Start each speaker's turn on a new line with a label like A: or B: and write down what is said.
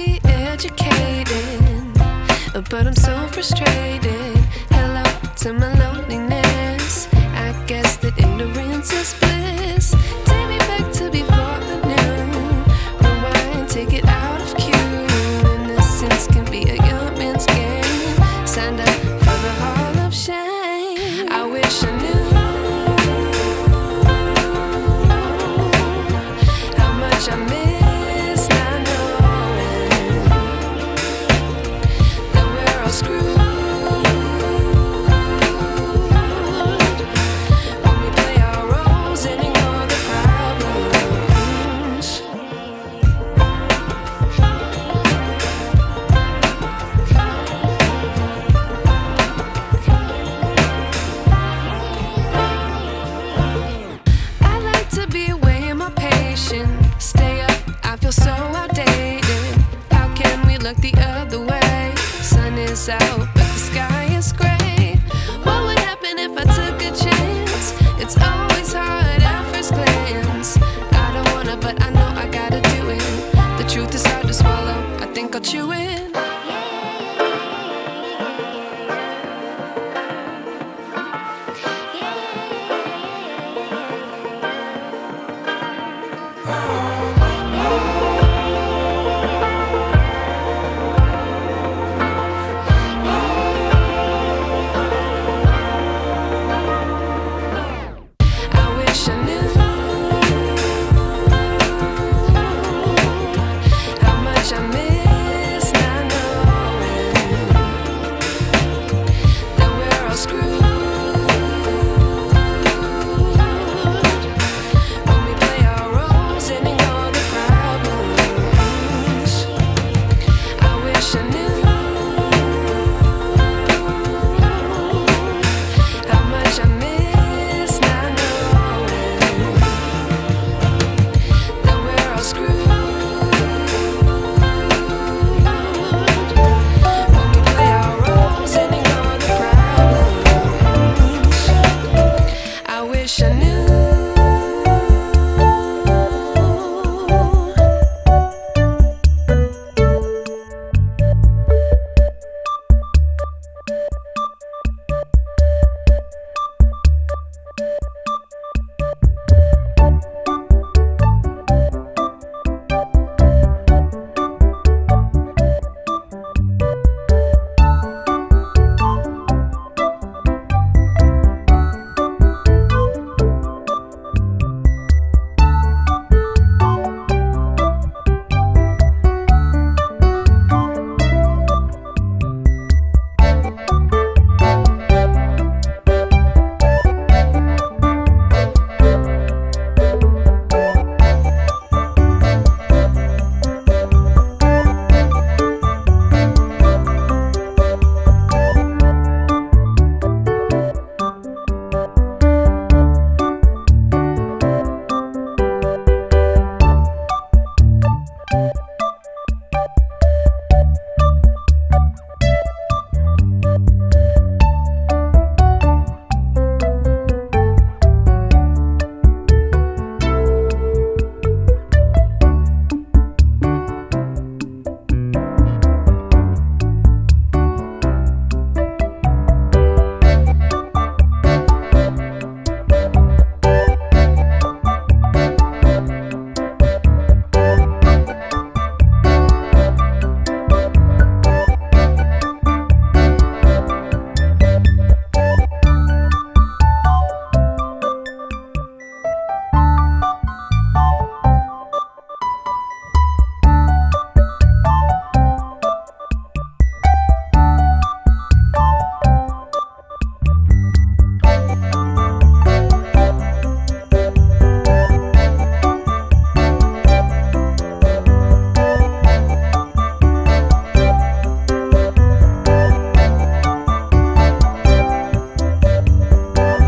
A: be educated, but I'm so frustrated. Hello to my loneliness. I guess that ignorance is bliss. Take me back to before I knew. Rewind, take it out of cue. Innocence can be a young man's game. Signed up for the hall of shame. I wish I knew how much I miss not knowing that we're all screwed. Stay up, I feel so outdated. How can we look the other way? Sun is out, but the sky is gray. What would happen if I took a chance? It's always hard at first glance. I don't wanna, but I know I gotta do it. The truth is hard to swallow, I think I'll chew it.